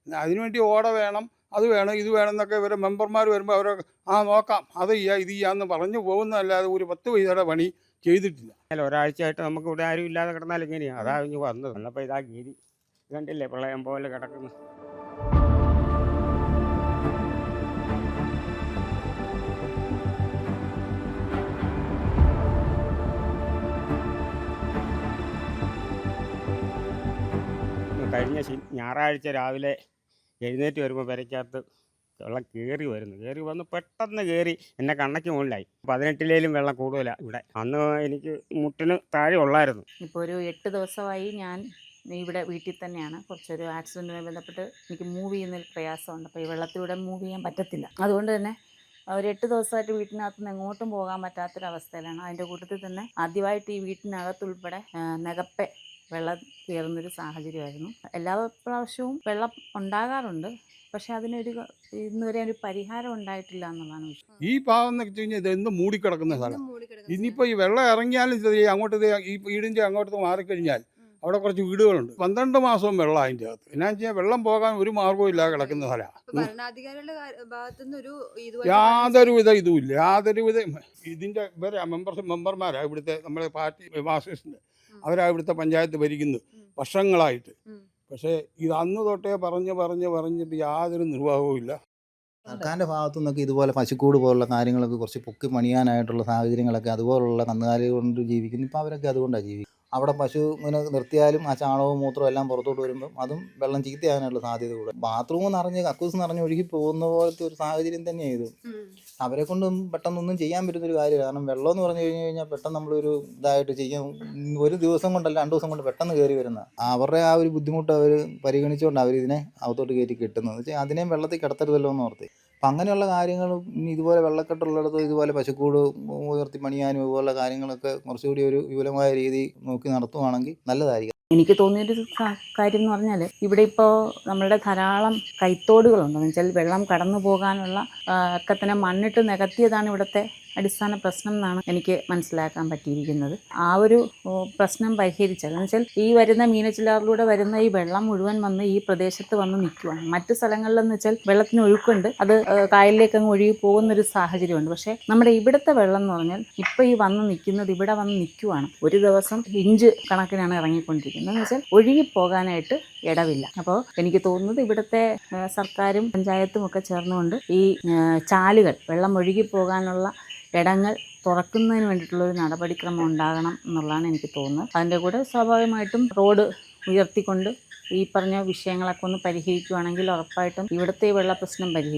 അതിനുവേണ്ടി ഓട വേണം, അത് വേണം, ഇത് വേണം എന്നൊക്കെ ഇവരെ മെമ്പർമാർ വരുമ്പോൾ അവർ നോക്കാം, അത് ചെയ്യാം, ഇത് ചെയ്യാമെന്ന് പറഞ്ഞു പോകുന്നതല്ലാതെ ഒരു 10 പൈസയുടെ പണി ചെയ്തിട്ടില്ല. ഒരാഴ്ചയായിട്ട് നമുക്ക് ഇവിടെ ആരും ഇല്ലാതെ കിടന്നാൽ ഇങ്ങനെയാണ്. അതാ ഇനി വന്നത്. എന്നപ്പോൾ ഇതാ ഗിരി കണ്ടില്ലേ, പ്രളയം പോലെ കിടക്കുന്നു. കഴിഞ്ഞ ഞായറാഴ്ച രാവിലെ എഴുന്നേറ്റ് വരുമ്പോൾ പെരയ്ക്കകത്ത് വെള്ളം കയറി വന്ന് പെട്ടെന്ന് കയറി എൻ്റെ കണ്ണയ്ക്ക് മുകളിലായി. 18 വെള്ളം കൂടുതലാണ് ഇവിടെ. അന്ന് എനിക്ക് മുട്ടിന് താഴെ ഉള്ളായിരുന്നു. ഇപ്പോൾ ഒരു 8 ദിവസമായി ഞാൻ ഇവിടെ വീട്ടിൽ തന്നെയാണ്. കുറച്ചൊരു ആക്സിഡൻറ്റുമായി ബന്ധപ്പെട്ട് എനിക്ക് മൂവ് ചെയ്യുന്നതിൽ പ്രയാസമുണ്ട്. അപ്പോൾ ഈ വെള്ളത്തിലൂടെ മൂവ് ചെയ്യാൻ പറ്റത്തില്ല. അതുകൊണ്ട് തന്നെ ഒരു 8 ദിവസമായിട്ട് വീട്ടിനകത്ത് നിന്ന് എങ്ങോട്ടും പോകാൻ പറ്റാത്തൊരവസ്ഥയിലാണ്. അതിൻ്റെ കൂട്ടത്തിൽ തന്നെ ആദ്യമായിട്ട് ഈ വീട്ടിനകത്തുൾപ്പെടെ നികപ്പെ വെള്ളം കയറുന്നൊരു സാഹചര്യമായിരുന്നു. എല്ലാ പ്രാവശ്യവും വെള്ളം ഉണ്ടാകാറുണ്ട്, പക്ഷെ അതിനൊരു ഇന്നുവരെ ഒരു പരിഹാരം ഉണ്ടായിട്ടില്ല എന്നുള്ളതാണ് വിഷയം. ഈ ഭാഗം എന്ന് വെച്ച് കഴിഞ്ഞാൽ ഇതെന്ത് മൂടിക്കിടക്കുന്ന സ്ഥലം. ഇനിയിപ്പോൾ ഈ വെള്ളം ഇറങ്ങിയാലും അങ്ങോട്ട് ഈ വീടിൻ്റെ അങ്ങോട്ട് മാറിക്കഴിഞ്ഞാൽ അവിടെ കുറച്ച് വീടുകളുണ്ട്. 12 മാസവും വെള്ളം അതിൻ്റെ അകത്ത്. എന്നാ വെച്ചാൽ വെള്ളം പോകാൻ ഒരു മാർഗവും ഇല്ലാതെ കിടക്കുന്ന സ്ഥലമാണ്. യാതൊരുവിധ ഇതുമില്ല, യാതൊരുവിധ. ഇതിൻ്റെ മെമ്പർമാരാ ഇവിടുത്തെ നമ്മുടെ പാർട്ടി മാർക്സിസ്റ്റിൻ്റെ, അവരാ ഇവിടുത്തെ പഞ്ചായത്ത് ഭരിക്കുന്നത് വർഷങ്ങളായിട്ട്. പക്ഷേ ഇത് അന്ന് തൊട്ടേ പറഞ്ഞിട്ട് യാതൊരു നിർവാഹവും ഇല്ല. സർക്കാരിൻ്റെ ഭാഗത്തു നിന്നൊക്കെ ഇതുപോലെ പശുക്കൂട് പോലുള്ള കാര്യങ്ങളൊക്കെ കുറച്ച് പൊക്കി പണിയാനായിട്ടുള്ള സാഹചര്യങ്ങളൊക്കെ അതുപോലുള്ള കന്നുകാലികൾ കൊണ്ട് ജീവിക്കുന്നു. ഇപ്പോൾ അവരൊക്കെ അതുകൊണ്ടാണ് ജീവിക്കുന്നത്. അവിടെ പശു ഇങ്ങനെ നിർത്തിയാലും ആ ചാണകവും മൂത്രവും എല്ലാം പുറത്തോട്ട് വരുമ്പം അതും വെള്ളം ചീത്തയാകാനുള്ള സാധ്യത കൂടുതൽ. ബാത്റൂം നിറഞ്ഞ് കക്കൂസ് നിറഞ്ഞ് ഒഴുകി പോകുന്ന പോലത്തെ ഒരു സാഹചര്യം തന്നെയാണ് ഇത്. അവരെ കൊണ്ടൊന്നും പെട്ടെന്നൊന്നും ചെയ്യാൻ പറ്റുന്നൊരു കാര്യമില്ല. കാരണം വെള്ളം എന്ന് പറഞ്ഞു കഴിഞ്ഞാൽ പെട്ടെന്ന് നമ്മളൊരു ഇതായിട്ട് ചെയ്യാൻ ഒരു ദിവസം കൊണ്ടല്ല 2 ദിവസം കൊണ്ട് പെട്ടെന്ന് കയറി വരുന്ന അവരുടെ ആ ഒരു ബുദ്ധിമുട്ട് അവർ പരിഗണിച്ചുകൊണ്ട് അവരിതിനെ അകത്തോട്ട് കയറ്റി കെട്ടുന്നത് വെച്ചാൽ അതിനെയും വെള്ളത്തിൽ കിടത്തരുതല്ലോ എന്ന് ഓർത്ത്. അപ്പം അങ്ങനെയുള്ള കാര്യങ്ങളും ഇതുപോലെ വെള്ളക്കെട്ടുള്ളിടത്ത് ഇതുപോലെ പശുക്കൂട് ഉയർത്തി പണിയാനും ഇതുപോലുള്ള കാര്യങ്ങളൊക്കെ കുറച്ചുകൂടി ഒരു വിപുലമായ രീതി നോക്കി നടത്തുവാണെങ്കിൽ നല്ലതായിരിക്കും. എനിക്ക് തോന്നിയൊരു കാര്യം എന്ന് പറഞ്ഞാൽ ഇവിടെ ഇപ്പോൾ നമ്മളുടെ ധാരാളം കൈത്തോടുകളുണ്ടെന്ന് വെച്ചാൽ വെള്ളം കടന്നു പോകാനുള്ള ഒക്കെ തന്നെ മണ്ണിട്ട് നികത്തിയതാണ് ഇവിടുത്തെ അടിസ്ഥാന പ്രശ്നം എന്നാണ് എനിക്ക് മനസ്സിലാക്കാൻ പറ്റിയിരിക്കുന്നത്. ആ ഒരു പ്രശ്നം പരിഹരിച്ചാൽ എന്ന് വെച്ചാൽ ഈ വരുന്ന മീനച്ചിലാറിലൂടെ വരുന്ന ഈ വെള്ളം മുഴുവൻ വന്ന് ഈ പ്രദേശത്ത് വന്ന് നിൽക്കുവാണ്. മറ്റു സ്ഥലങ്ങളിലെന്ന് വെച്ചാൽ വെള്ളത്തിന് ഒഴുക്കുണ്ട്, അത് കായലിലേക്ക് അങ്ങ് ഒഴുകി പോകുന്നൊരു സാഹചര്യമുണ്ട്. പക്ഷേ നമ്മുടെ ഇവിടുത്തെ വെള്ളം എന്ന് പറഞ്ഞാൽ ഇപ്പോൾ ഈ വന്ന് നിൽക്കുന്നത് ഇവിടെ വന്ന് നിൽക്കുവാണ്. ഒരു ദിവസം ഇഞ്ച് കണക്കിനാണ് ഇറങ്ങിക്കൊണ്ടിരിക്കുന്നത്. എന്ന് വെച്ചാൽ ഒഴുകിപ്പോകാനായിട്ട് ഇടവില്ല. അപ്പോൾ എനിക്ക് തോന്നുന്നത് ഇവിടുത്തെ സർക്കാരും പഞ്ചായത്തും ഒക്കെ ചേർന്നുകൊണ്ട് ഈ ചാലുകൾ വെള്ളം ഒഴുകിപ്പോകാനുള്ള ഇടങ്ങൾ തുറക്കുന്നതിന് വേണ്ടിയിട്ടുള്ളൊരു നടപടിക്രമം ഉണ്ടാകണം എന്നുള്ളതാണ് എനിക്ക് തോന്നുന്നത്. അതിൻ്റെ കൂടെ സ്വാഭാവികമായിട്ടും റോഡ് ഉയർത്തിക്കൊണ്ട് ഈ പറഞ്ഞ വിഷയങ്ങളൊക്കെ ഒന്ന് പരിഹരിക്കുകയാണെങ്കിൽ ഉറപ്പായിട്ടും ഇവിടുത്തെ വെള്ള പ്രശ്നം പരിഹരിക്കും.